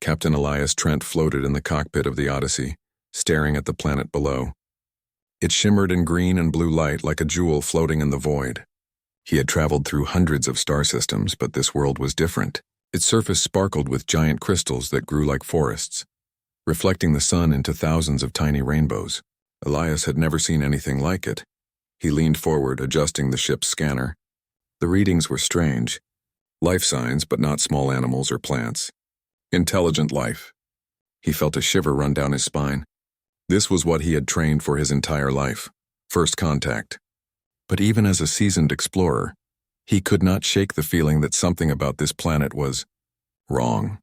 Captain Elias Trent floated in the cockpit of the Odyssey, staring at the planet below. It shimmered in green and blue light like a jewel floating in the void. He had traveled through hundreds of star systems, but this world was different. Its surface sparkled with giant crystals that grew like forests, reflecting the sun into thousands of tiny rainbows. Elias had never seen anything like it. He leaned forward, adjusting the ship's scanner. The readings were strange. Life signs, but not small animals or plants. Intelligent life. He felt a shiver run down his spine. This was what he had trained for his entire life. First contact. But even as a seasoned explorer, he could not shake the feeling that something about this planet was wrong.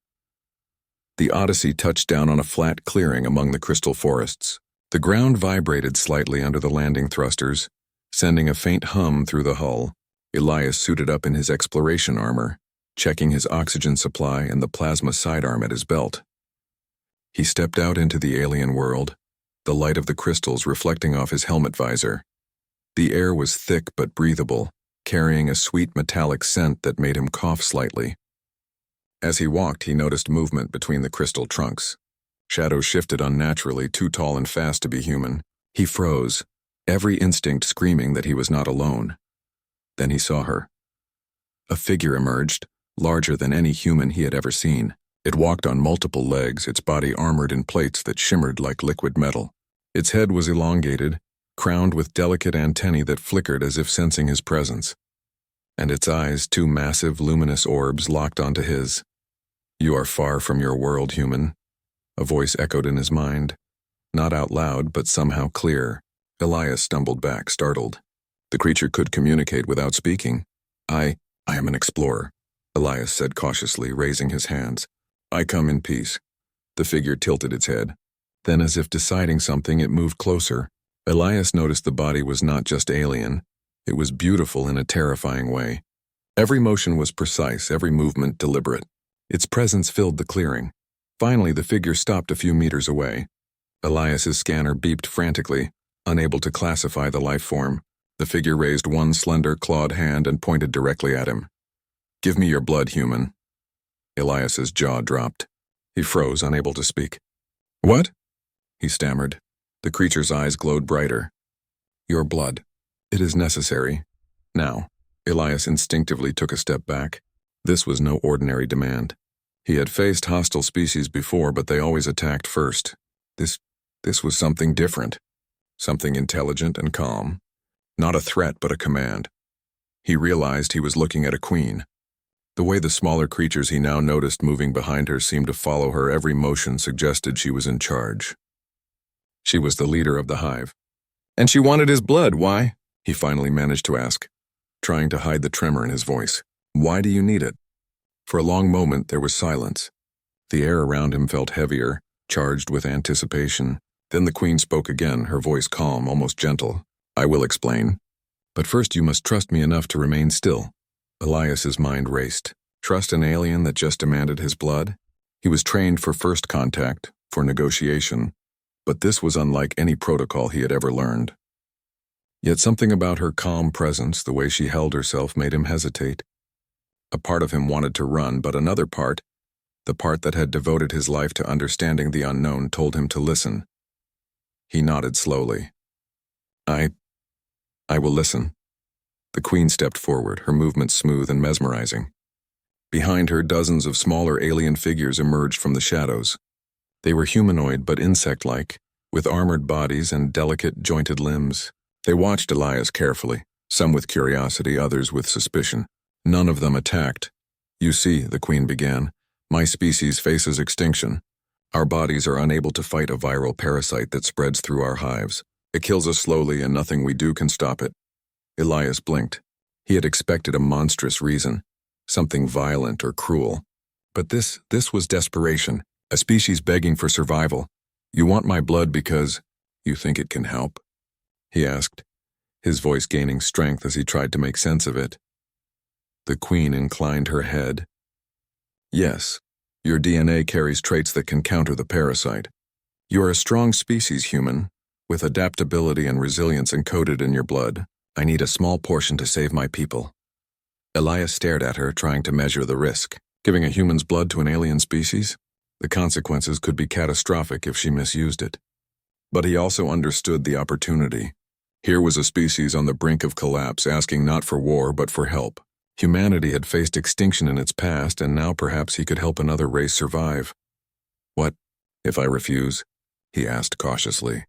The Odyssey touched down on a flat clearing among the crystal forests. The ground vibrated slightly under the landing thrusters, sending a faint hum through the hull. Elias suited up in his exploration armor, checking his oxygen supply and the plasma sidearm at his belt. He stepped out into the alien world, the light of the crystals reflecting off his helmet visor. The air was thick but breathable, carrying a sweet metallic scent that made him cough slightly. As he walked, he noticed movement between the crystal trunks. Shadows shifted unnaturally, too tall and fast to be human. He froze, every instinct screaming that he was not alone. Then he saw her. A figure emerged, larger than any human he had ever seen. It walked on multiple legs, its body armored in plates that shimmered like liquid metal. Its head was elongated, crowned with delicate antennae that flickered as if sensing his presence. And its eyes, two massive, luminous orbs, locked onto his. "You are far from your world, human," a voice echoed in his mind. Not out loud, but somehow clear. Elias stumbled back, startled. The creature could communicate without speaking. I am an explorer," Elias said cautiously, raising his hands. "I come in peace." The figure tilted its head. Then, as if deciding something, it moved closer. Elias noticed the body was not just alien. It was beautiful in a terrifying way. Every motion was precise, every movement deliberate. Its presence filled the clearing. Finally, the figure stopped a few meters away. Elias's scanner beeped frantically, unable to classify the life form. The figure raised one slender, clawed hand and pointed directly at him. "Give me your blood, human." Elias's jaw dropped. He froze, unable to speak. "What?" he stammered. The creature's eyes glowed brighter. "Your blood. It is necessary. Now." Elias instinctively took a step back. This was no ordinary demand. He had faced hostile species before, but they always attacked first. This was something different. Something intelligent and calm. Not a threat, but a command. He realized he was looking at a queen. The way the smaller creatures he now noticed moving behind her seemed to follow her every motion suggested she was in charge. She was the leader of the hive. "And she wanted his blood, why?" he finally managed to ask, trying to hide the tremor in his voice. "Why do you need it?" For a long moment there was silence. The air around him felt heavier, charged with anticipation. Then the queen spoke again, her voice calm, almost gentle. "I will explain. But first you must trust me enough to remain still." Elias's mind raced. Trust an alien that just demanded his blood? He was trained for first contact, for negotiation, but this was unlike any protocol he had ever learned. Yet something about her calm presence, the way she held herself, made him hesitate. A part of him wanted to run, but another part, the part that had devoted his life to understanding the unknown, told him to listen. He nodded slowly. I will listen." The queen stepped forward, her movements smooth and mesmerizing. Behind her, dozens of smaller alien figures emerged from the shadows. They were humanoid but insect-like, with armored bodies and delicate, jointed limbs. They watched Elias carefully, some with curiosity, others with suspicion. None of them attacked. "You see," the queen began, "my species faces extinction. Our bodies are unable to fight a viral parasite that spreads through our hives. It kills us slowly and nothing we do can stop it." Elias blinked. He had expected a monstrous reason, something violent or cruel. But this was desperation, a species begging for survival. "You want my blood because you think it can help?" he asked, his voice gaining strength as he tried to make sense of it. The queen inclined her head. "Yes, your DNA carries traits that can counter the parasite. You are a strong species, human, with adaptability and resilience encoded in your blood. I need a small portion to save my people." Elias stared at her, trying to measure the risk. Giving a human's blood to an alien species? The consequences could be catastrophic if she misused it. But he also understood the opportunity. Here was a species on the brink of collapse, asking not for war but for help. Humanity had faced extinction in its past, and now perhaps he could help another race survive. "What if I refuse?" he asked cautiously.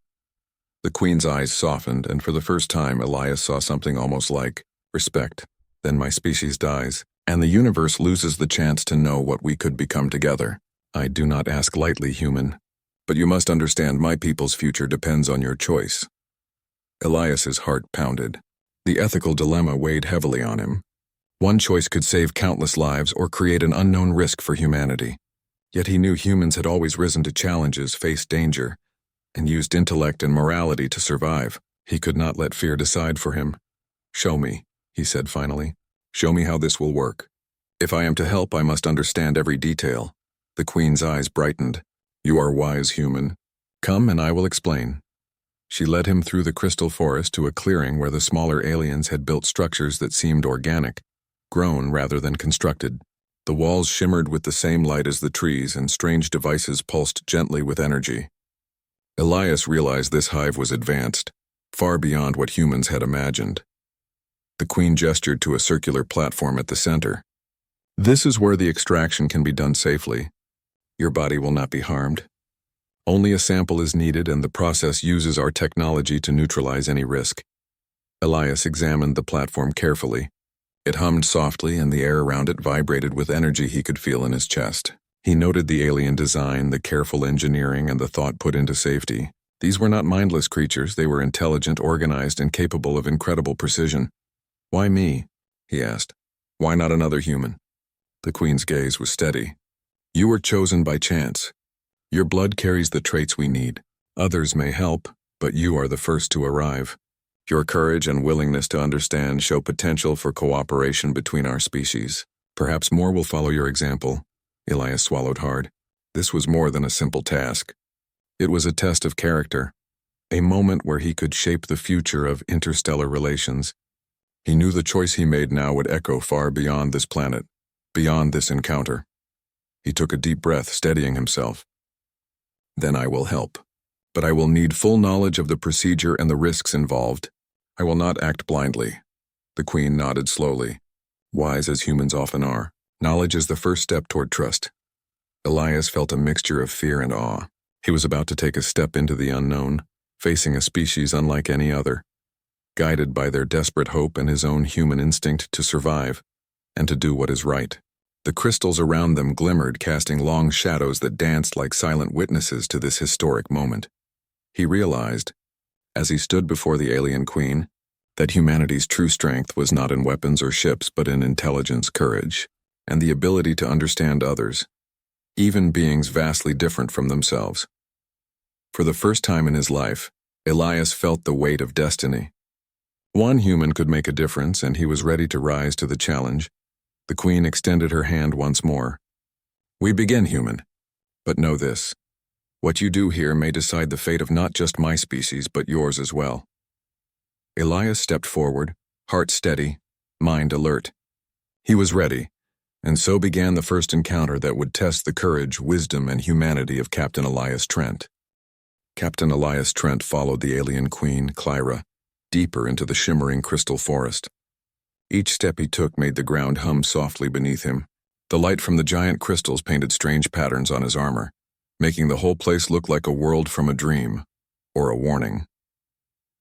The Queen's eyes softened, and for the first time Elias saw something almost like respect. "Then my species dies, and the universe loses the chance to know what we could become together. I do not ask lightly, human, but you must understand my people's future depends on your choice." Elias's heart pounded. The ethical dilemma weighed heavily on him. One choice could save countless lives or create an unknown risk for humanity. Yet he knew humans had always risen to challenges, faced danger, and used intellect and morality to survive. He could not let fear decide for him. "Show me," he said finally. "Show me how this will work. If I am to help, I must understand every detail." The Queen's eyes brightened. "You are wise, human. Come and I will explain." She led him through the crystal forest to a clearing where the smaller aliens had built structures that seemed organic, grown rather than constructed. The walls shimmered with the same light as the trees, and strange devices pulsed gently with energy. Elias realized this hive was advanced, far beyond what humans had imagined. The Queen gestured to a circular platform at the center. "This is where the extraction can be done safely. Your body will not be harmed. Only a sample is needed, and the process uses our technology to neutralize any risk." Elias examined the platform carefully. It hummed softly, and the air around it vibrated with energy he could feel in his chest. He noted the alien design, the careful engineering, and the thought put into safety. These were not mindless creatures. They were intelligent, organized, and capable of incredible precision. "Why me?" he asked. "Why not another human?" The Queen's gaze was steady. "You were chosen by chance. Your blood carries the traits we need. Others may help, but you are the first to arrive. Your courage and willingness to understand show potential for cooperation between our species. Perhaps more will follow your example." Elias swallowed hard. This was more than a simple task. It was a test of character, a moment where he could shape the future of interstellar relations. He knew the choice he made now would echo far beyond this planet, beyond this encounter. He took a deep breath, steadying himself. "Then I will help. But I will need full knowledge of the procedure and the risks involved. I will not act blindly." The Queen nodded slowly, wise as humans often are. Knowledge is the first step toward trust. Elias felt a mixture of fear and awe. He was about to take a step into the unknown, facing a species unlike any other, guided by their desperate hope and his own human instinct to survive and to do what is right. The crystals around them glimmered, casting long shadows that danced like silent witnesses to this historic moment. He realized, as he stood before the alien Queen, that humanity's true strength was not in weapons or ships but in intelligence, courage, and the ability to understand others, even beings vastly different from themselves. For the first time in his life, Elias felt the weight of destiny. One human could make a difference, and he was ready to rise to the challenge. The Queen extended her hand once more. "We begin, human. But know this. What you do here may decide the fate of not just my species, but yours as well." Elias stepped forward, heart steady, mind alert. He was ready, and so began the first encounter that would test the courage, wisdom, and humanity of Captain Elias Trent. Captain Elias Trent followed the alien Queen, Clyra, deeper into the shimmering crystal forest. Each step he took made the ground hum softly beneath him. The light from the giant crystals painted strange patterns on his armor, making the whole place look like a world from a dream, or a warning.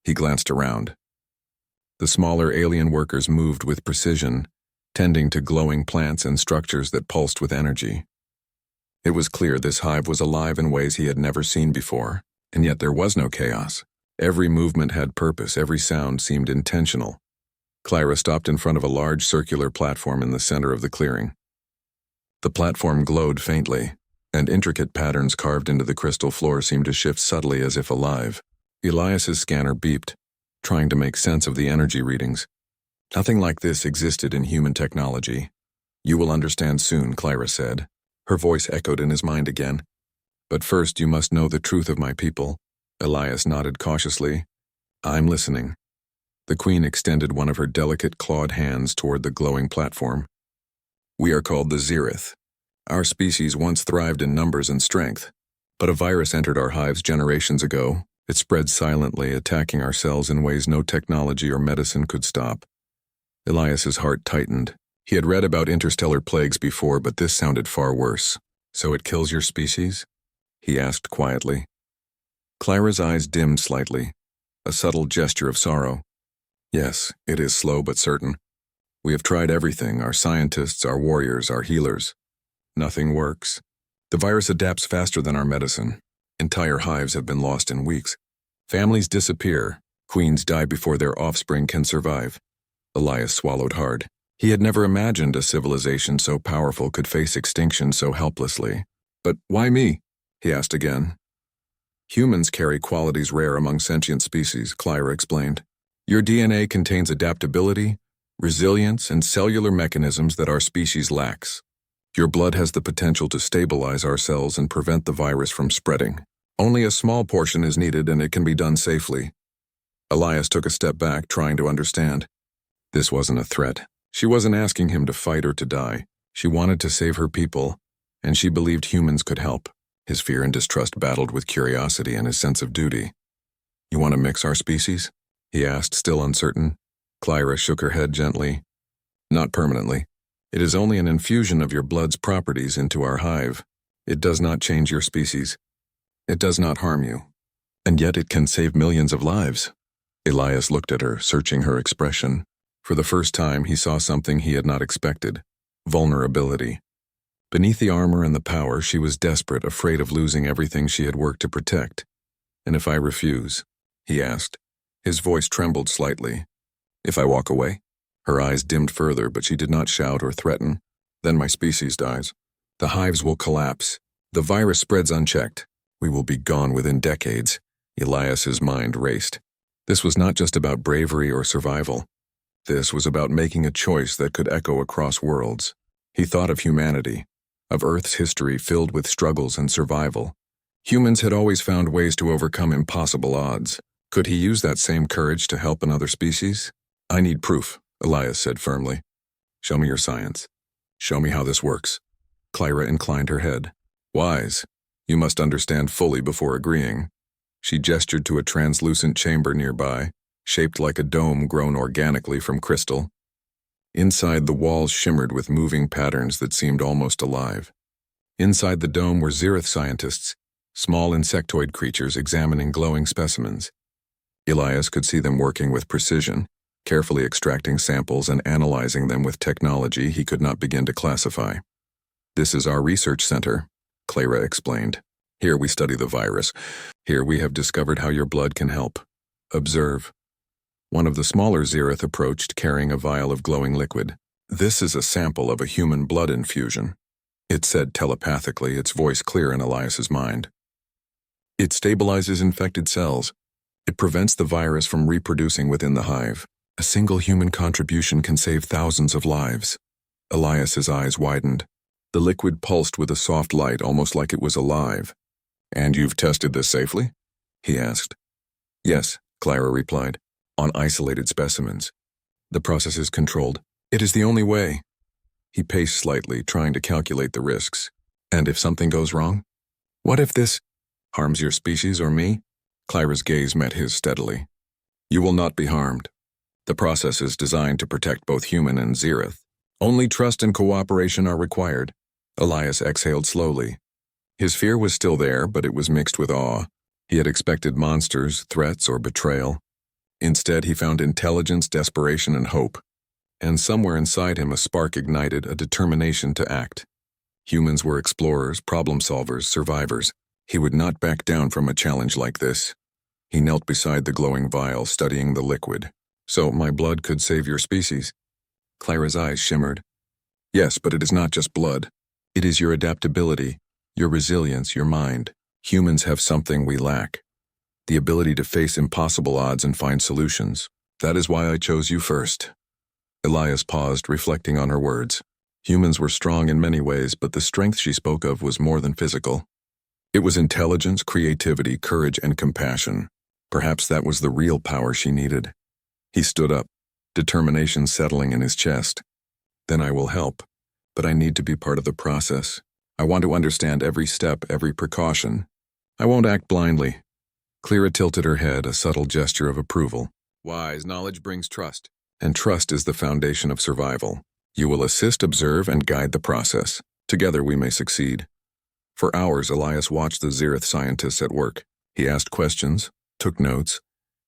He glanced around. The smaller alien workers moved with precision, tending to glowing plants and structures that pulsed with energy. It was clear this hive was alive in ways he had never seen before, and yet there was no chaos. Every movement had purpose, every sound seemed intentional. Clyra stopped in front of a large circular platform in the center of the clearing. The platform glowed faintly, and intricate patterns carved into the crystal floor seemed to shift subtly as if alive. Elias's scanner beeped, trying to make sense of the energy readings. Nothing like this existed in human technology. "You will understand soon," Clyra said. Her voice echoed in his mind again. "But first you must know the truth of my people." Elias nodded cautiously. "I'm listening." The Queen extended one of her delicate clawed hands toward the glowing platform. "We are called the Zirith. Our species once thrived in numbers and strength. But a virus entered our hives generations ago. It spread silently, attacking our cells in ways no technology or medicine could stop. Elias's heart tightened. He had read about interstellar plagues before, but this sounded far worse. So it kills your species? He asked quietly. Clara's eyes dimmed slightly, a subtle gesture of sorrow. Yes, it is slow but certain. We have tried everything, our scientists, our warriors, our healers. Nothing works. The virus adapts faster than our medicine. Entire hives have been lost in weeks. Families disappear. Queens die before their offspring can survive. Elias swallowed hard. He had never imagined a civilization so powerful could face extinction so helplessly. But why me? He asked again. Humans carry qualities rare among sentient species, Clara explained. Your DNA contains adaptability, resilience, and cellular mechanisms that our species lacks. Your blood has the potential to stabilize our cells and prevent the virus from spreading. Only a small portion is needed, and it can be done safely. Elias took a step back, trying to understand. This wasn't a threat. She wasn't asking him to fight or to die. She wanted to save her people, and she believed humans could help. His fear and distrust battled with curiosity and his sense of duty. You want to mix our species? He asked, still uncertain. Clara shook her head gently. Not permanently. It is only an infusion of your blood's properties into our hive. It does not change your species. It does not harm you. And yet it can save millions of lives. Elias looked at her, searching her expression. For the first time, he saw something he had not expected. Vulnerability. Beneath the armor and the power, she was desperate, afraid of losing everything she had worked to protect. And if I refuse? He asked. His voice trembled slightly. If I walk away? Her eyes dimmed further, but she did not shout or threaten. Then my species dies. The hives will collapse. The virus spreads unchecked. We will be gone within decades. Elias's mind raced. This was not just about bravery or survival. This was about making a choice that could echo across worlds. He thought of humanity, of Earth's history filled with struggles and survival. Humans had always found ways to overcome impossible odds. Could he use that same courage to help another species? I need proof, Elias said firmly. Show me your science. Show me how this works. Clara inclined her head. Wise. You must understand fully before agreeing. She gestured to a translucent chamber nearby, shaped like a dome grown organically from crystal. Inside, the walls shimmered with moving patterns that seemed almost alive. Inside the dome were Xerath scientists, small insectoid creatures examining glowing specimens. Elias could see them working with precision, carefully extracting samples and analyzing them with technology he could not begin to classify. This is our research center, Clara explained. Here we study the virus. Here we have discovered how your blood can help. Observe. One of the smaller Xerath approached, carrying a vial of glowing liquid. This is a sample of a human blood infusion. It said telepathically, its voice clear in Elias's mind. It stabilizes infected cells. It prevents the virus from reproducing within the hive. A single human contribution can save thousands of lives. Elias's eyes widened. The liquid pulsed with a soft light, almost like it was alive. And you've tested this safely? He asked. Yes, Clara replied. On isolated specimens. The process is controlled. It is the only way. He paced slightly, trying to calculate the risks. And if something goes wrong? What if this harms your species or me? Clara's gaze met his steadily. You will not be harmed. The process is designed to protect both human and Xerath. Only trust and cooperation are required. Elias exhaled slowly. His fear was still there, but it was mixed with awe. He had expected monsters, threats, or betrayal. Instead, he found intelligence, desperation, and hope. And somewhere inside him, a spark ignited, a determination to act. Humans were explorers, problem-solvers, survivors. He would not back down from a challenge like this. He knelt beside the glowing vial, studying the liquid. So my blood could save your species? Clara's eyes shimmered. Yes, but it is not just blood. It is your adaptability, your resilience, your mind. Humans have something we lack. The ability to face impossible odds and find solutions. That is why I chose you first. Elias paused, reflecting on her words. Humans were strong in many ways, but the strength she spoke of was more than physical. It was intelligence, creativity, courage, and compassion. Perhaps that was the real power she needed. He stood up, determination settling in his chest. Then I will help, but I need to be part of the process. I want to understand every step, every precaution. I won't act blindly. Clara tilted her head, a subtle gesture of approval. Wise knowledge brings trust, and trust is the foundation of survival. You will assist, observe, and guide the process. Together we may succeed. For hours, Elias watched the Zereth scientists at work. He asked questions, took notes,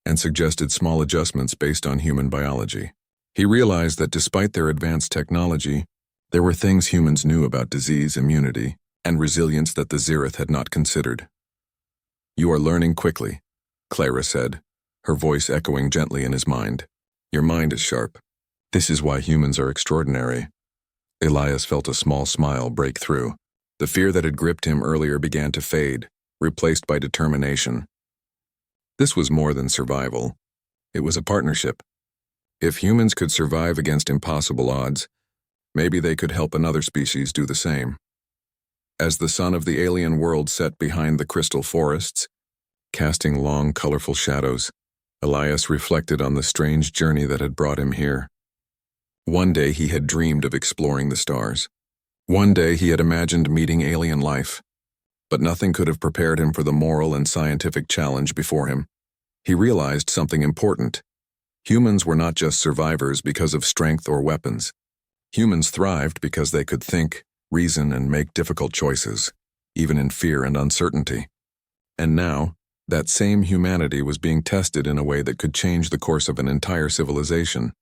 and suggested small adjustments based on human biology. He realized that despite their advanced technology, there were things humans knew about disease, immunity, and resilience that the Zereth had not considered. You are learning quickly, Clara said, her voice echoing gently in his mind. Your mind is sharp. This is why humans are extraordinary. Elias felt a small smile break through. The fear that had gripped him earlier began to fade, replaced by determination. This was more than survival. It was a partnership. If humans could survive against impossible odds, maybe they could help another species do the same. As the sun of the alien world set behind the crystal forests, casting long, colorful shadows, Elias reflected on the strange journey that had brought him here. One day he had dreamed of exploring the stars. One day he had imagined meeting alien life, but nothing could have prepared him for the moral and scientific challenge before him. He realized something important. Humans were not just survivors because of strength or weapons. Humans thrived because they could think, reason, and make difficult choices, even in fear and uncertainty. And now, that same humanity was being tested in a way that could change the course of an entire civilization.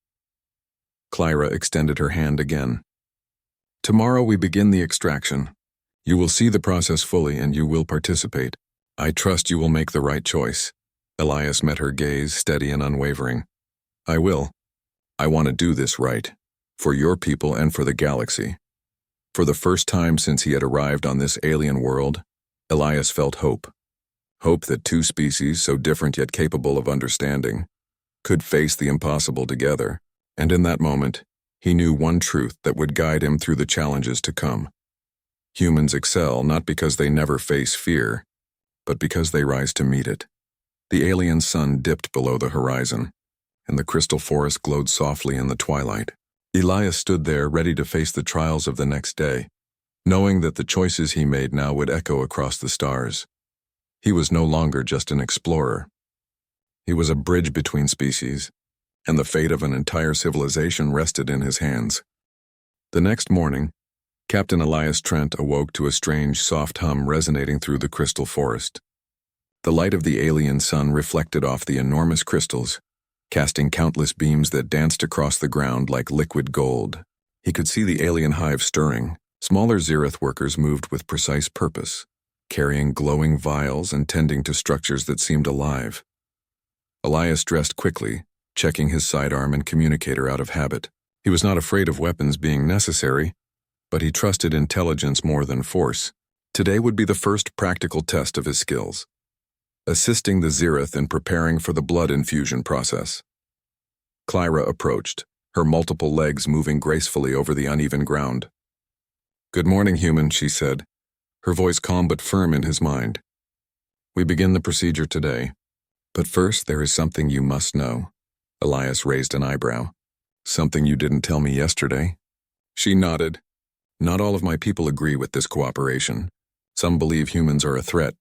Clara extended her hand again. Tomorrow we begin the extraction. You will see the process fully and you will participate. I trust you will make the right choice. Elias met her gaze, steady and unwavering. I will. I want to do this right. For your people and for the galaxy. For the first time since he had arrived on this alien world, Elias felt hope. Hope that two species, so different yet capable of understanding, could face the impossible together. And in that moment, he knew one truth that would guide him through the challenges to come. Humans excel not because they never face fear, but because they rise to meet it. The alien sun dipped below the horizon, and the crystal forest glowed softly in the twilight. Elias stood there ready to face the trials of the next day, knowing that the choices he made now would echo across the stars. He was no longer just an explorer. He was a bridge between species, and the fate of an entire civilization rested in his hands. The next morning, Captain Elias Trent awoke to a strange, soft hum resonating through the crystal forest. The light of the alien sun reflected off the enormous crystals, casting countless beams that danced across the ground like liquid gold. He could see the alien hive stirring. Smaller Zereth workers moved with precise purpose, carrying glowing vials and tending to structures that seemed alive. Elias dressed quickly, checking his sidearm and communicator out of habit. He was not afraid of weapons being necessary, but he trusted intelligence more than force. Today would be the first practical test of his skills, assisting the Zereth in preparing for the blood infusion process. Clara approached, her multiple legs moving gracefully over the uneven ground. Good morning, human, she said, her voice calm but firm in his mind. We begin the procedure today, but first there is something you must know. Elias raised an eyebrow. Something you didn't tell me yesterday? She nodded. Not all of my people agree with this cooperation. Some believe humans are a threat,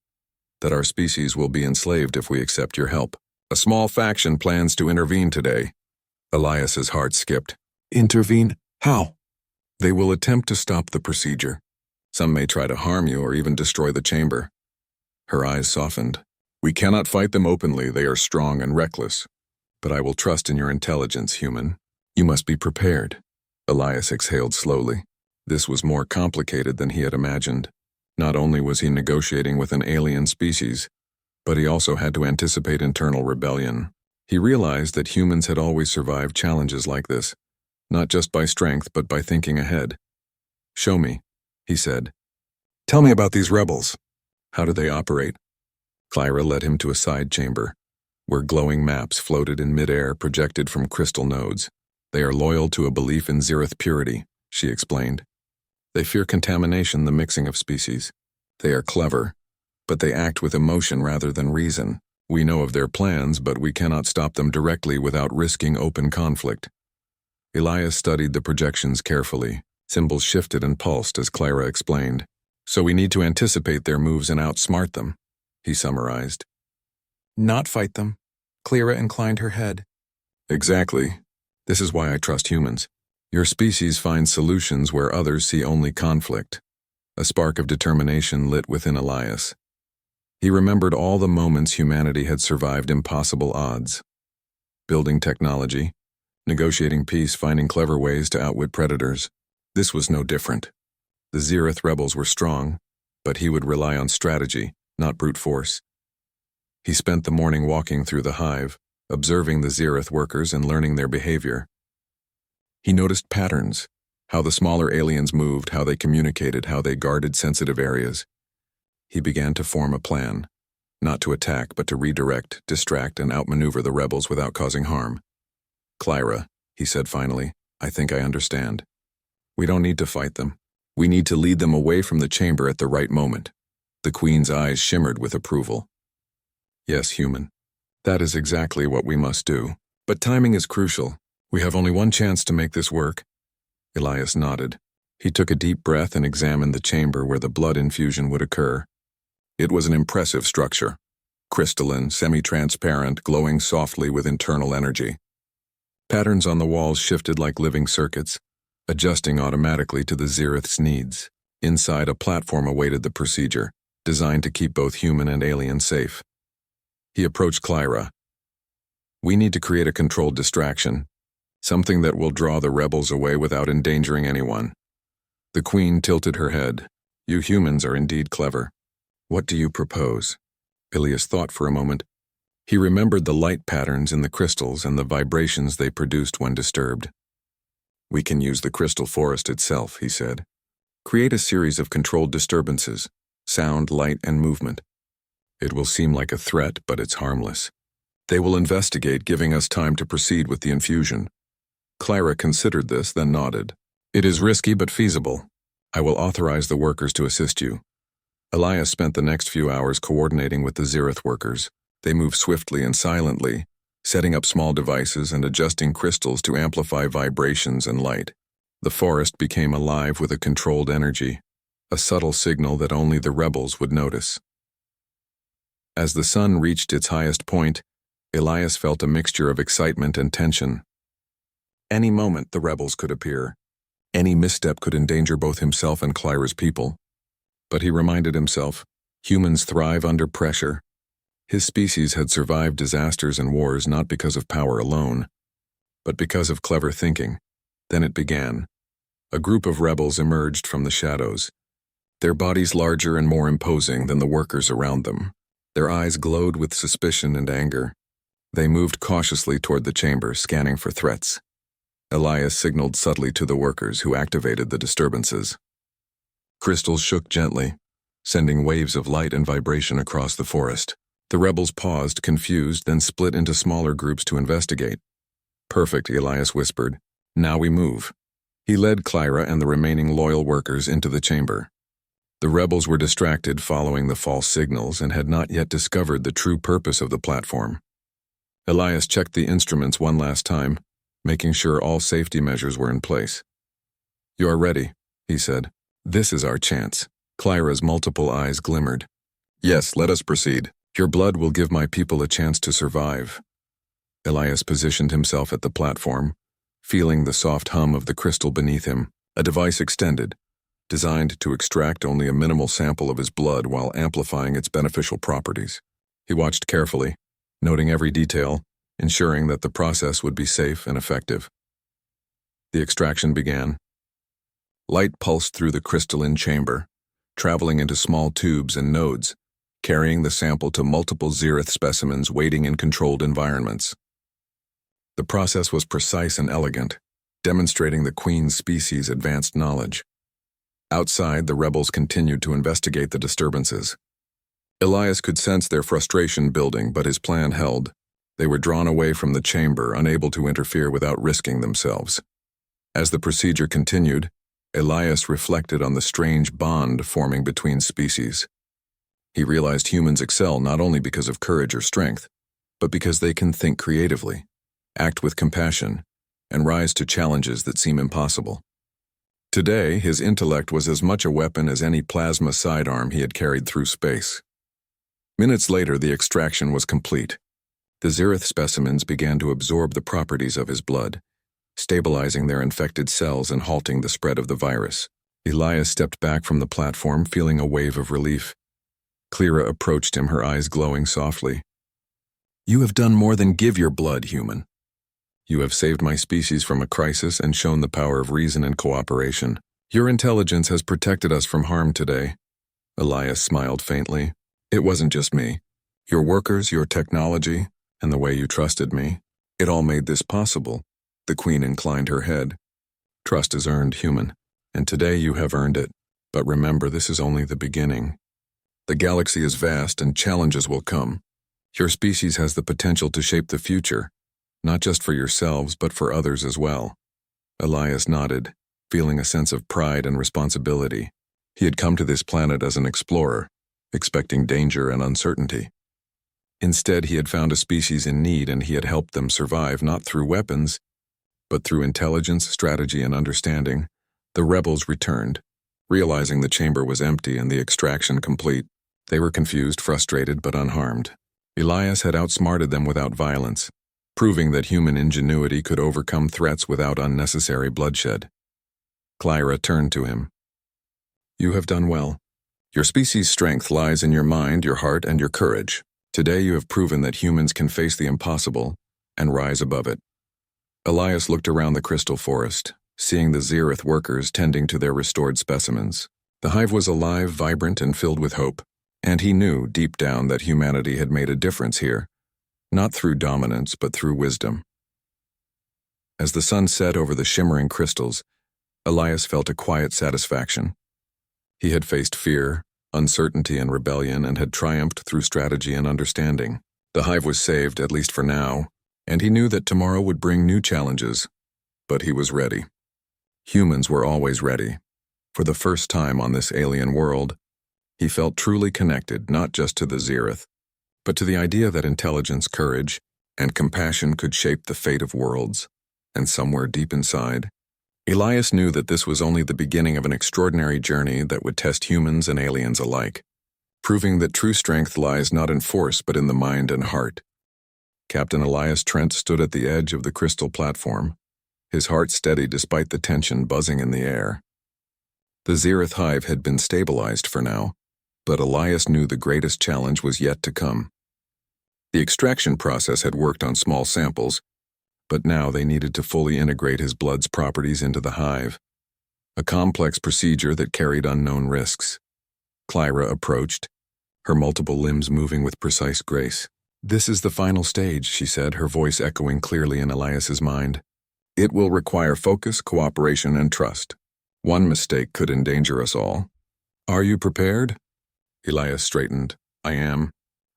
that our species will be enslaved if we accept your help. A small faction plans to intervene today. Elias's heart skipped. Intervene? How? They will attempt to stop the procedure. Some may try to harm you or even destroy the chamber. Her eyes softened. We cannot fight them openly, they are strong and reckless. But I will trust in your intelligence, human. You must be prepared. Elias exhaled slowly. This was more complicated than he had imagined. Not only was he negotiating with an alien species, but he also had to anticipate internal rebellion. He realized that humans had always survived challenges like this, not just by strength but by thinking ahead. Show me, he said. Tell me about these rebels. How do they operate? Clara led him to a side chamber, where glowing maps floated in midair projected from crystal nodes. They are loyal to a belief in Zereth purity, she explained. They fear contamination, the mixing of species. They are clever, but they act with emotion rather than reason. We know of their plans, but we cannot stop them directly without risking open conflict. Elias studied the projections carefully. Symbols shifted and pulsed as Clara explained. So we need to anticipate their moves and outsmart them, he summarized. Not fight them. Clara inclined her head. Exactly. This is why I trust humans. Your species finds solutions where others see only conflict. A spark of determination lit within Elias. He remembered all the moments humanity had survived impossible odds. Building technology, negotiating peace, finding clever ways to outwit predators. This was no different. The Zereth rebels were strong, but he would rely on strategy, not brute force. He spent the morning walking through the hive, observing the Zereth workers and learning their behavior. He noticed patterns, how the smaller aliens moved, how they communicated, how they guarded sensitive areas. He began to form a plan, not to attack, but to redirect, distract, and outmaneuver the rebels without causing harm. Clara, he said finally, I think I understand. We don't need to fight them. We need to lead them away from the chamber at the right moment. The Queen's eyes shimmered with approval. Yes, human. That is exactly what we must do. But timing is crucial. We have only one chance to make this work. Elias nodded. He took a deep breath and examined the chamber where the blood infusion would occur. It was an impressive structure. Crystalline, semi-transparent, glowing softly with internal energy. Patterns on the walls shifted like living circuits, adjusting automatically to the Zereth's needs. Inside, a platform awaited the procedure, designed to keep both human and alien safe. He approached Clara. We need to create a controlled distraction, something that will draw the rebels away without endangering anyone. The Queen tilted her head. You humans are indeed clever. What do you propose? Elias thought for a moment. He remembered the light patterns in the crystals and the vibrations they produced when disturbed. We can use the crystal forest itself, he said. Create a series of controlled disturbances, sound, light, and movement. It will seem like a threat, but it's harmless. They will investigate, giving us time to proceed with the infusion. Clara considered this, then nodded. It is risky but feasible. I will authorize the workers to assist you. Elias spent the next few hours coordinating with the Zereth workers. They moved swiftly and silently, setting up small devices and adjusting crystals to amplify vibrations and light. The forest became alive with a controlled energy, a subtle signal that only the rebels would notice. As the sun reached its highest point, Elias felt a mixture of excitement and tension. Any moment the rebels could appear. Any misstep could endanger both himself and Clara's people. But he reminded himself, humans thrive under pressure. His species had survived disasters and wars not because of power alone, but because of clever thinking. Then it began. A group of rebels emerged from the shadows, their bodies larger and more imposing than the workers around them. Their eyes glowed with suspicion and anger. They moved cautiously toward the chamber, scanning for threats. Elias signaled subtly to the workers, who activated the disturbances. Crystals shook gently, sending waves of light and vibration across the forest. The rebels paused, confused, then split into smaller groups to investigate. Perfect, Elias whispered. Now we move. He led Clara and the remaining loyal workers into the chamber. The rebels were distracted following the false signals and had not yet discovered the true purpose of the platform. Elias checked the instruments one last time, making sure all safety measures were in place. You are ready, he said. This is our chance. Clara's multiple eyes glimmered. Yes, let us proceed. Your blood will give my people a chance to survive. Elias positioned himself at the platform, feeling the soft hum of the crystal beneath him. A device extended, designed to extract only a minimal sample of his blood while amplifying its beneficial properties. He watched carefully, noting every detail, ensuring that the process would be safe and effective. The extraction began. Light pulsed through the crystalline chamber, traveling into small tubes and nodes, carrying the sample to multiple Zereth specimens waiting in controlled environments. The process was precise and elegant, demonstrating the Queen's species' advanced knowledge. Outside, the rebels continued to investigate the disturbances. Elias could sense their frustration building, but his plan held. They were drawn away from the chamber, unable to interfere without risking themselves. As the procedure continued, Elias reflected on the strange bond forming between species. He realized humans excel not only because of courage or strength, but because they can think creatively, act with compassion, and rise to challenges that seem impossible. Today, his intellect was as much a weapon as any plasma sidearm he had carried through space. Minutes later, the extraction was complete. The Xerath specimens began to absorb the properties of his blood, stabilizing their infected cells and halting the spread of the virus. Elias stepped back from the platform, feeling a wave of relief. Clara approached him, her eyes glowing softly. "You have done more than give your blood, human. You have saved my species from a crisis and shown the power of reason and cooperation. Your intelligence has protected us from harm today." Elias smiled faintly. "It wasn't just me. Your workers, your technology, and the way you trusted me. It all made this possible." The Queen inclined her head. "Trust is earned, human, and today you have earned it. But remember, this is only the beginning. The galaxy is vast and challenges will come. Your species has the potential to shape the future, not just for yourselves, but for others as well." Elias nodded, feeling a sense of pride and responsibility. He had come to this planet as an explorer, expecting danger and uncertainty. Instead, he had found a species in need, and he had helped them survive not through weapons, but through intelligence, strategy, and understanding. The rebels returned, realizing the chamber was empty and the extraction complete. They were confused, frustrated, but unharmed. Elias had outsmarted them without violence, proving that human ingenuity could overcome threats without unnecessary bloodshed. Clara turned to him. "You have done well. Your species' strength lies in your mind, your heart, and your courage. Today you have proven that humans can face the impossible and rise above it." Elias looked around the crystal forest, seeing the Xerath workers tending to their restored specimens. The hive was alive, vibrant, and filled with hope, and he knew deep down that humanity had made a difference here, not through dominance but through wisdom. As the sun set over the shimmering crystals, Elias felt a quiet satisfaction. He had faced fear, uncertainty, and rebellion, and had triumphed through strategy and understanding. The hive was saved, at least for now, and he knew that tomorrow would bring new challenges, but he was ready. Humans were always ready. For the first time on this alien world, he felt truly connected not just to the Xerath, but to the idea that intelligence, courage, and compassion could shape the fate of worlds. And somewhere deep inside, Elias knew that this was only the beginning of an extraordinary journey that would test humans and aliens alike, proving that true strength lies not in force but in the mind and heart. Captain Elias Trent stood at the edge of the crystal platform, his heart steady despite the tension buzzing in the air. The Xerath hive had been stabilized for now, but Elias knew the greatest challenge was yet to come. The extraction process had worked on small samples, but now they needed to fully integrate his blood's properties into the hive, a complex procedure that carried unknown risks. Clara approached, her multiple limbs moving with precise grace. "This is the final stage," she said, her voice echoing clearly in Elias's mind. "It will require focus, cooperation, and trust. One mistake could endanger us all. Are you prepared?" Elias straightened. "I am.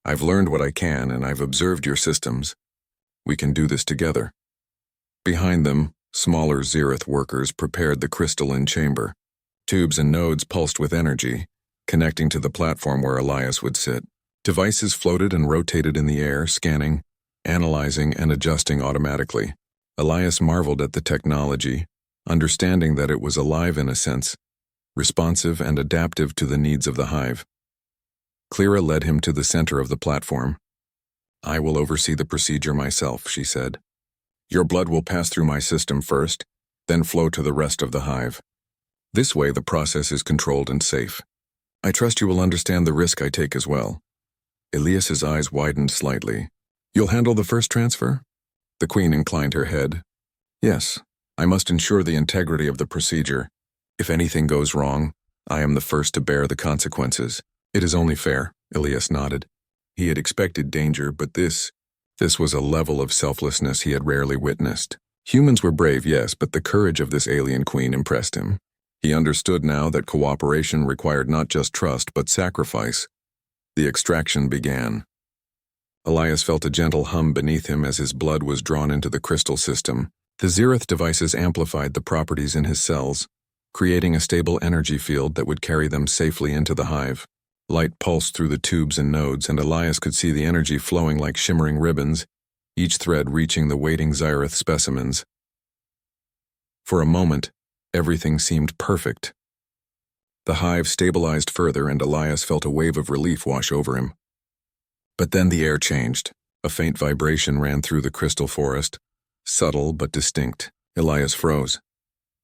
I've learned what I can, and I've observed your systems. We can do this together." Behind them, smaller Xerath workers prepared the crystalline chamber. Tubes and nodes pulsed with energy, connecting to the platform where Elias would sit. Devices floated and rotated in the air, scanning, analyzing, and adjusting automatically. Elias marveled at the technology, understanding that it was alive in a sense, responsive and adaptive to the needs of the hive. Clara led him to the center of the platform. "I will oversee the procedure myself," she said. "Your blood will pass through my system first, then flow to the rest of the hive. This way the process is controlled and safe. I trust you will understand the risk I take as well." Elias's eyes widened slightly. "You'll handle the first transfer?" The Queen inclined her head. "Yes, I must ensure the integrity of the procedure. If anything goes wrong, I am the first to bear the consequences." "It is only fair," Elias nodded. He had expected danger, but this was a level of selflessness he had rarely witnessed. Humans were brave, yes, but the courage of this alien queen impressed him. He understood now that cooperation required not just trust, but sacrifice. The extraction began. Elias felt a gentle hum beneath him as his blood was drawn into the crystal system. The Xerath devices amplified the properties in his cells, creating a stable energy field that would carry them safely into the hive. Light pulsed through the tubes and nodes, and Elias could see the energy flowing like shimmering ribbons, each thread reaching the waiting Xerath specimens. For a moment, Everything seemed perfect. The hive stabilized further, and Elias felt a wave of relief wash over him. But then the air changed. A faint vibration ran through the crystal forest, subtle but distinct. Elias froze.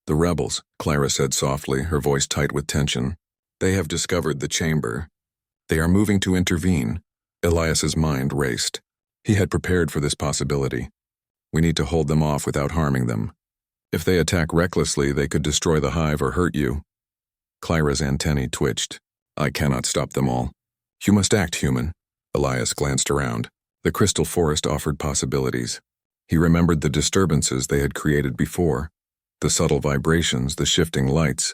"The rebels," Clara said softly, her voice tight with tension. "They have discovered the chamber. They are moving to intervene." Elias's mind raced. He had prepared for this possibility. "We need to hold them off without harming them. If they attack recklessly, they could destroy the hive or hurt you." Clara's antennae twitched. "I cannot stop them all." "You must act, human." Elias glanced around. The crystal forest offered possibilities. He remembered the disturbances they had created before, the subtle vibrations, the shifting lights.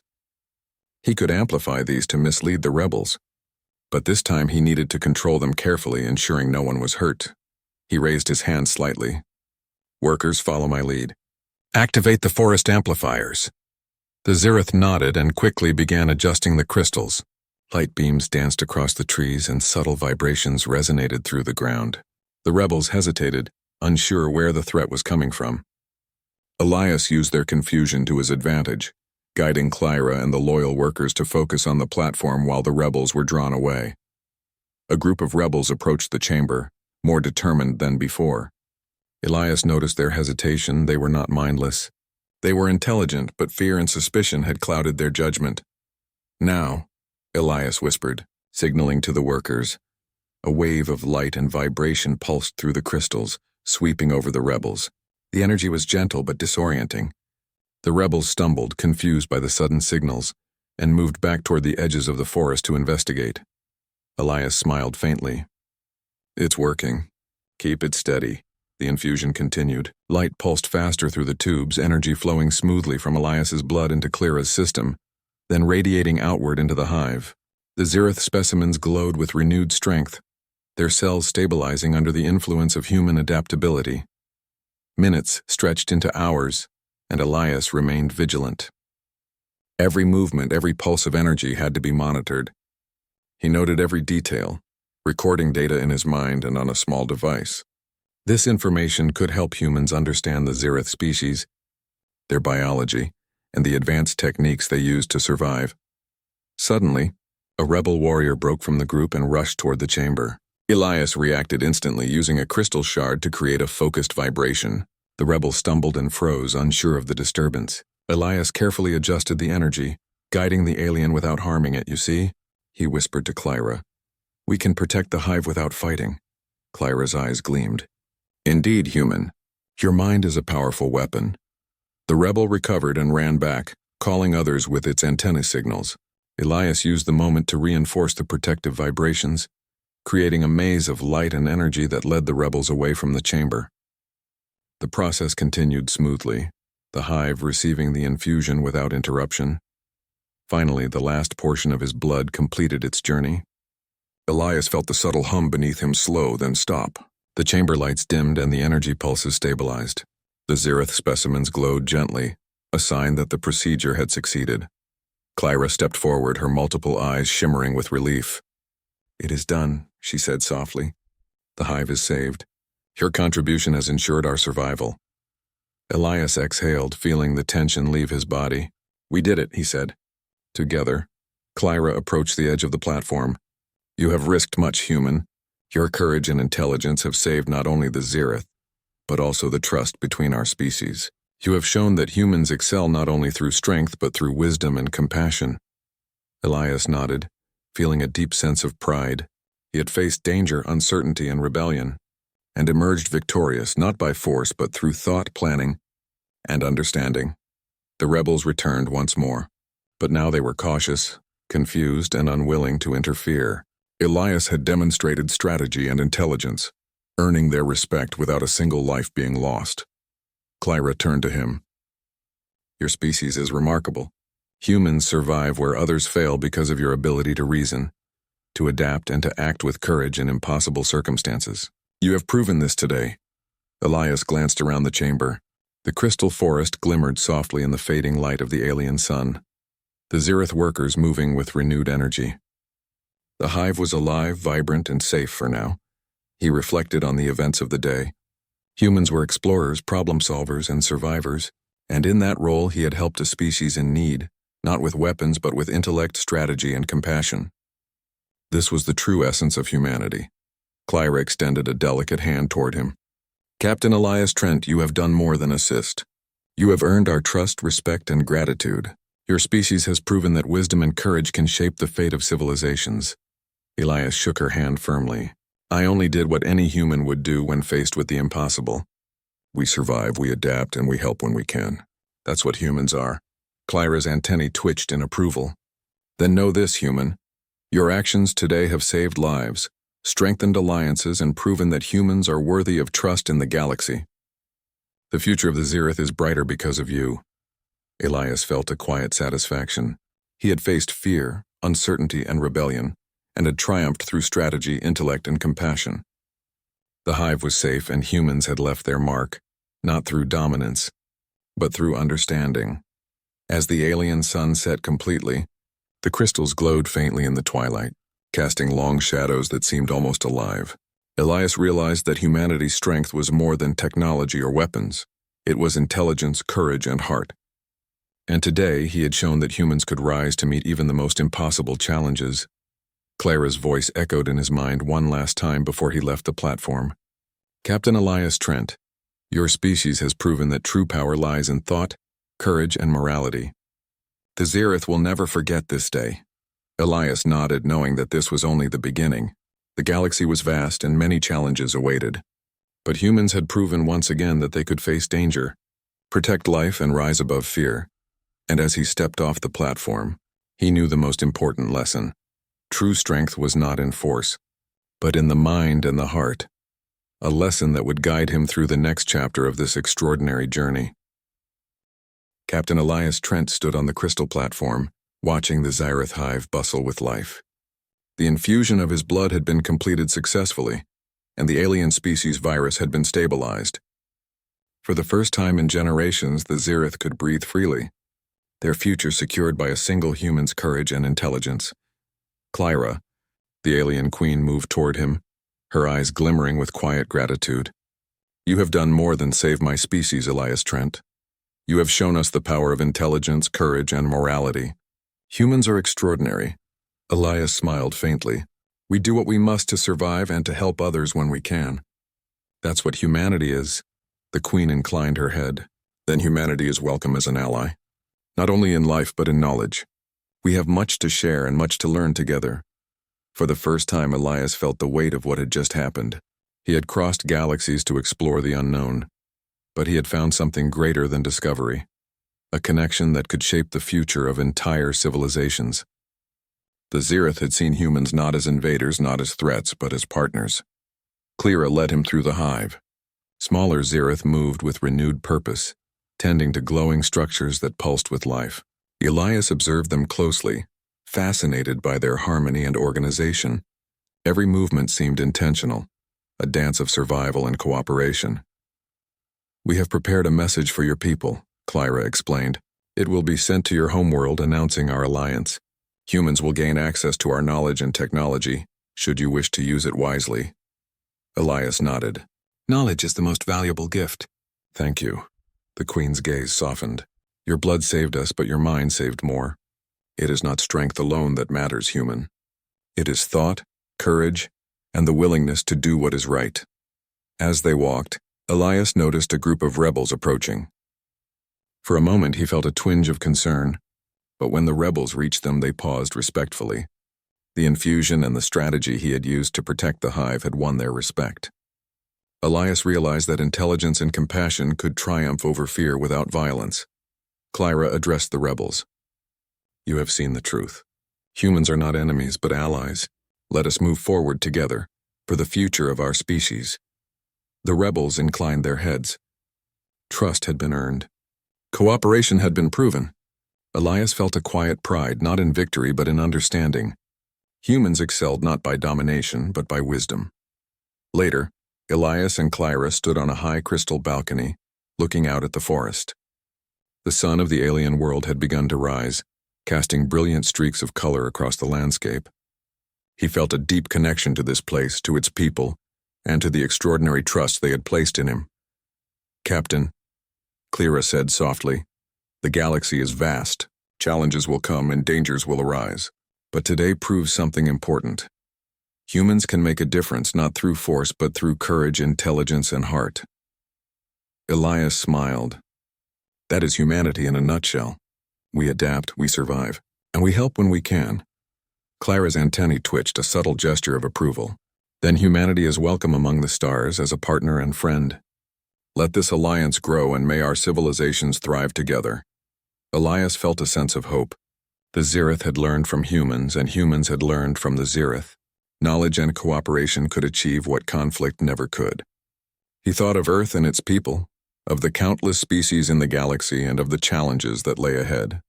He could amplify these to mislead the rebels. But this time he needed to control them carefully, ensuring no one was hurt. He raised his hand slightly. "Workers, follow my lead. Activate the forest amplifiers." The Zirith nodded and quickly began adjusting the crystals. Light beams danced across the trees and subtle vibrations resonated through the ground. The rebels hesitated, unsure where the threat was coming from. Elias used their confusion to his advantage, guiding Clara and the loyal workers to focus on the platform while the rebels were drawn away. A group of rebels approached the chamber, more determined than before. Elias noticed their hesitation. They were not mindless. They were intelligent, but fear and suspicion had clouded their judgment. "Now," Elias whispered, signaling to the workers. A wave of light and vibration pulsed through the crystals, sweeping over the rebels. The energy was gentle but disorienting. The rebels stumbled, confused by the sudden signals, and moved back toward the edges of the forest to investigate. Elias smiled faintly. "It's working. Keep it steady." The infusion continued. Light pulsed faster through the tubes, energy flowing smoothly from Elias's blood into Clara's system, then radiating outward into the hive. The Zirith specimens glowed with renewed strength, their cells stabilizing under the influence of human adaptability. Minutes stretched into hours, and Elias remained vigilant. Every movement, every pulse of energy had to be monitored. He noted every detail, recording data in his mind and on a small device. This information could help humans understand the Zirith species, their biology, and the advanced techniques they used to survive. Suddenly, a rebel warrior broke from the group and rushed toward the chamber. Elias reacted instantly, using a crystal shard to create a focused vibration. The rebel stumbled and froze, unsure of the disturbance. Elias carefully adjusted the energy, guiding the alien without harming it. "You see?" he whispered to Clara. "We can protect the hive without fighting." Clara's eyes gleamed. "Indeed, human. Your mind is a powerful weapon." The rebel recovered and ran back, calling others with its antenna signals. Elias used the moment to reinforce the protective vibrations, creating a maze of light and energy that led the rebels away from the chamber. The process continued smoothly, the hive receiving the infusion without interruption. Finally, the last portion of his blood completed its journey. Elias felt the subtle hum beneath him slow, then stop. The chamber lights dimmed and the energy pulses stabilized. The Zirith specimens glowed gently, a sign that the procedure had succeeded. Clara stepped forward, her multiple eyes shimmering with relief. "It is done," she said softly. "The hive is saved. Your contribution has ensured our survival." Elias exhaled, feeling the tension leave his body. "We did it," he said. Together, Clara approached the edge of the platform. "You have risked much, human. Your courage and intelligence have saved not only the Zirith, but also the trust between our species. You have shown that humans excel not only through strength but through wisdom and compassion." Elias nodded, feeling a deep sense of pride. He had faced danger, uncertainty, and rebellion, and emerged victorious not by force but through thought, planning, and understanding. The rebels returned once more, but now they were cautious, confused, and unwilling to interfere. Elias had demonstrated strategy and intelligence, earning their respect without a single life being lost. Clara turned to him. "Your species is remarkable. Humans survive where others fail because of your ability to reason, to adapt, and to act with courage in impossible circumstances. You have proven this today." Elias glanced around the chamber. The crystal forest glimmered softly in the fading light of the alien sun, the Zirith workers moving with renewed energy. The hive was alive, vibrant, and safe for now. He reflected on the events of the day. Humans were explorers, problem solvers, and survivors, And in that role, he had helped a species in need, not with weapons but with intellect, strategy, and compassion. This was the true essence of humanity. Clyra extended a delicate hand toward him. Captain Elias Trent, you have done more than assist. You have earned our trust, respect, and gratitude. Your species has proven that wisdom and courage can shape the fate of civilizations. Elias shook her hand firmly. I only did what any human would do when faced with the impossible. We survive, we adapt, and we help when we can. That's what humans are. Clyra's antennae twitched in approval. Then know this, human. Your actions today have saved lives, strengthened alliances, and proven that humans are worthy of trust in the galaxy. The future of the Xerath is brighter because of you. Elias felt a quiet satisfaction. He had faced fear, uncertainty, and rebellion, and had triumphed through strategy, intellect, and compassion. The hive was safe, and humans had left their mark, not through dominance, but through understanding. As the alien sun set completely, the crystals glowed faintly in the twilight, casting long shadows that seemed almost alive. Elias realized that humanity's strength was more than technology or weapons. It was intelligence, courage, and heart. And today, he had shown that humans could rise to meet even the most impossible challenges. Clara's voice echoed in his mind one last time before he left the platform. Captain Elias Trent, your species has proven that true power lies in thought, courage, and morality. The Xerath will never forget this day. Elias nodded, knowing that this was only the beginning. The galaxy was vast and many challenges awaited. But humans had proven once again that they could face danger, protect life, and rise above fear. And as he stepped off the platform, he knew the most important lesson. True strength was not in force, but in the mind and the heart. A lesson that would guide him through the next chapter of this extraordinary journey. Captain Elias Trent stood on the crystal platform, watching the Xerath hive bustle with life. The infusion of his blood had been completed successfully, and the alien species virus had been stabilized. For the first time in generations, the Xerath could breathe freely, their future secured by a single human's courage and intelligence. Clyra, the alien queen, moved toward him, her eyes glimmering with quiet gratitude. You have done more than save my species, Elias Trent. You have shown us the power of intelligence, courage, and morality. Humans are extraordinary. Elias smiled faintly. We do what we must to survive and to help others when we can. That's what humanity is. The queen inclined her head. Then humanity is welcome as an ally. Not only in life but in knowledge. We have much to share and much to learn together. For the first time, Elias felt the weight of what had just happened. He had crossed galaxies to explore the unknown, but he had found something greater than discovery, a connection that could shape the future of entire civilizations. The Xerath had seen humans not as invaders, not as threats, but as partners. Clyra led him through the hive. Smaller Xerath moved with renewed purpose, tending to glowing structures that pulsed with life. Elias observed them closely, fascinated by their harmony and organization. Every movement seemed intentional, a dance of survival and cooperation. We have prepared a message for your people, Clyra explained. It will be sent to your homeworld announcing our alliance. Humans will gain access to our knowledge and technology, should you wish to use it wisely. Elias nodded. Knowledge is the most valuable gift. Thank you. The queen's gaze softened. Your blood saved us, but your mind saved more. It is not strength alone that matters, human. It is thought, courage, and the willingness to do what is right. As they walked, Elias noticed a group of rebels approaching. For a moment he felt a twinge of concern, but when the rebels reached them they paused respectfully. The infusion and the strategy he had used to protect the hive had won their respect. Elias realized that intelligence and compassion could triumph over fear without violence. Clyra addressed the rebels. You have seen the truth. Humans are not enemies but allies. Let us move forward together, for the future of our species. The rebels inclined their heads. Trust had been earned. Cooperation had been proven. Elias felt a quiet pride, not in victory but in understanding. Humans excelled not by domination but by wisdom. Later, Elias and Clyra stood on a high crystal balcony, looking out at the forest. The sun of the alien world had begun to rise, casting brilliant streaks of color across the landscape. He felt a deep connection to this place, to its people, and to the extraordinary trust they had placed in him. Captain, Clara said softly. The galaxy is vast. Challenges will come and dangers will arise. But today proves something important. Humans can make a difference not through force but through courage, intelligence, and heart. Elias smiled. That is humanity in a nutshell. We adapt, we survive, and we help when we can. Clara's antennae twitched, a subtle gesture of approval. Then humanity is welcome among the stars as a partner and friend. Let this alliance grow and may our civilizations thrive together. Elias felt a sense of hope. The Zirith had learned from humans and humans had learned from the Zirith. Knowledge and cooperation could achieve what conflict never could. He thought of Earth and its people, of the countless species in the galaxy and of the challenges that lay ahead.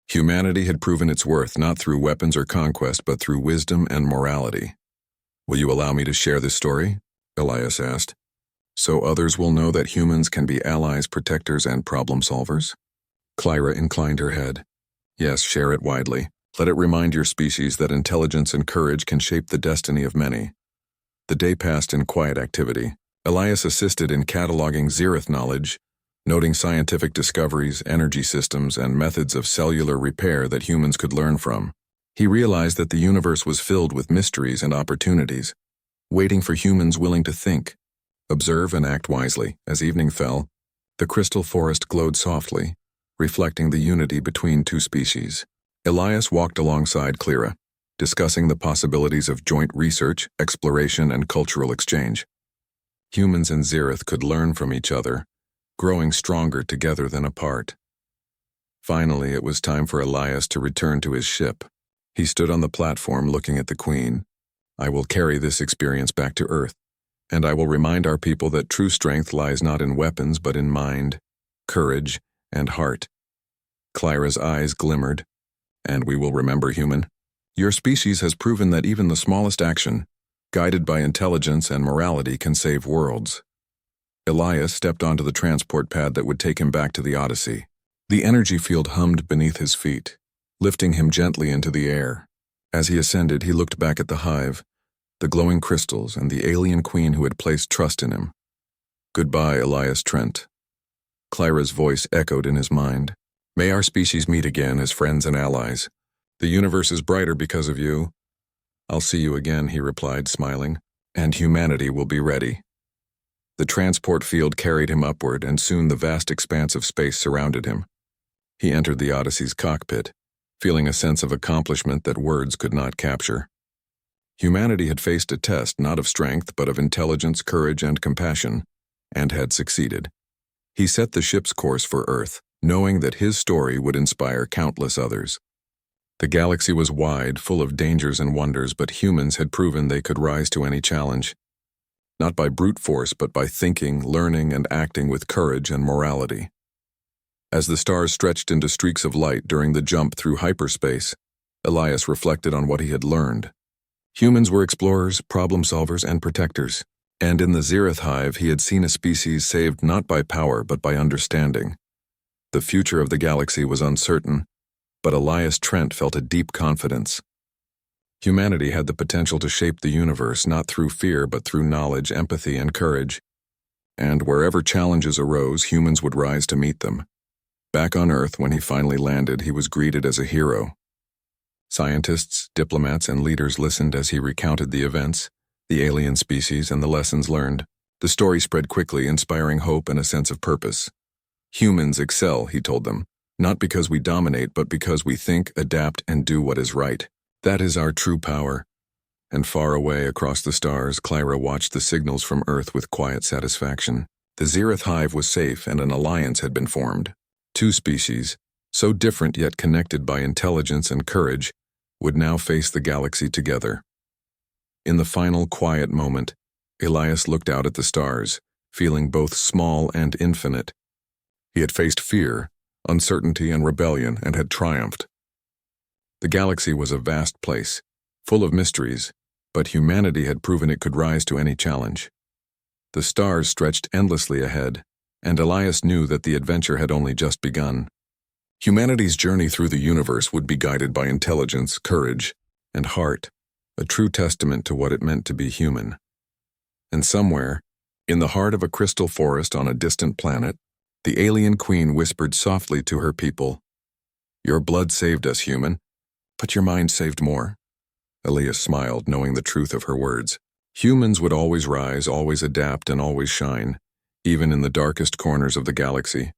Humanity had proven its worth not through weapons or conquest but through wisdom and morality. Will you allow me to share this story? Elias asked. So others will know that humans can be allies, protectors, and problem solvers? Clara inclined her head. Yes, share it widely. Let it remind your species that intelligence and courage can shape the destiny of many. The day passed in quiet activity. Elias assisted in cataloging Zirith knowledge, noting scientific discoveries, energy systems, and methods of cellular repair that humans could learn from. He realized that the universe was filled with mysteries and opportunities, waiting for humans willing to think, observe, and act wisely. As evening fell, the crystal forest glowed softly, reflecting the unity between two species. Elias walked alongside Clara, discussing the possibilities of joint research, exploration, and cultural exchange. Humans and Zirith could learn from each other, growing stronger together than apart. Finally, it was time for Elias to return to his ship. He stood on the platform looking at the Queen. I will carry this experience back to Earth, and I will remind our people that true strength lies not in weapons but in mind, courage, and heart. Clara's eyes glimmered. And we will remember, human. Your species has proven that even the smallest action, guided by intelligence and morality, can save worlds. Elias stepped onto the transport pad that would take him back to the Odyssey. The energy field hummed beneath his feet, lifting him gently into the air. As he ascended, he looked back at the hive, the glowing crystals, and the alien queen who had placed trust in him. Goodbye, Elias Trent. Clara's voice echoed in his mind. May our species meet again as friends and allies. The universe is brighter because of you. I'll see you again, he replied, smiling, and humanity will be ready. The transport field carried him upward, and soon the vast expanse of space surrounded him. He entered the Odyssey's cockpit, feeling a sense of accomplishment that words could not capture. Humanity had faced a test not of strength but of intelligence, courage, and compassion, and had succeeded. He set the ship's course for Earth, knowing that his story would inspire countless others. The galaxy was wide, full of dangers and wonders, but humans had proven they could rise to any challenge. Not by brute force, but by thinking, learning, and acting with courage and morality. As the stars stretched into streaks of light during the jump through hyperspace, Elias reflected on what he had learned. Humans were explorers, problem solvers, and protectors. And in the Zirith hive, he had seen a species saved not by power, but by understanding. The future of the galaxy was uncertain, but Elias Trent felt a deep confidence. Humanity had the potential to shape the universe not through fear but through knowledge, empathy, and courage. And wherever challenges arose, humans would rise to meet them. Back on Earth, when he finally landed, he was greeted as a hero. Scientists, diplomats, and leaders listened as he recounted the events, the alien species, and the lessons learned. The story spread quickly, inspiring hope and a sense of purpose. Humans excel, he told them, not because we dominate, but because we think, adapt, and do what is right. That is our true power. And far away across the stars, Clara watched the signals from Earth with quiet satisfaction. The Zirith hive was safe and an alliance had been formed. Two species, so different yet connected by intelligence and courage, would now face the galaxy together. In the final quiet moment, Elias looked out at the stars, feeling both small and infinite. He had faced fear, uncertainty, and rebellion, and had triumphed. The galaxy was a vast place, full of mysteries, but humanity had proven it could rise to any challenge. The stars stretched endlessly ahead, and Elias knew that the adventure had only just begun. Humanity's journey through the universe would be guided by intelligence, courage, and heart, a true testament to what it meant to be human. And somewhere, in the heart of a crystal forest on a distant planet, The alien queen whispered softly to her people, "Your blood saved us, human, but your mind saved more." Elias smiled, knowing the truth of her words. Humans would always rise, always adapt, and always shine, even in the darkest corners of the galaxy.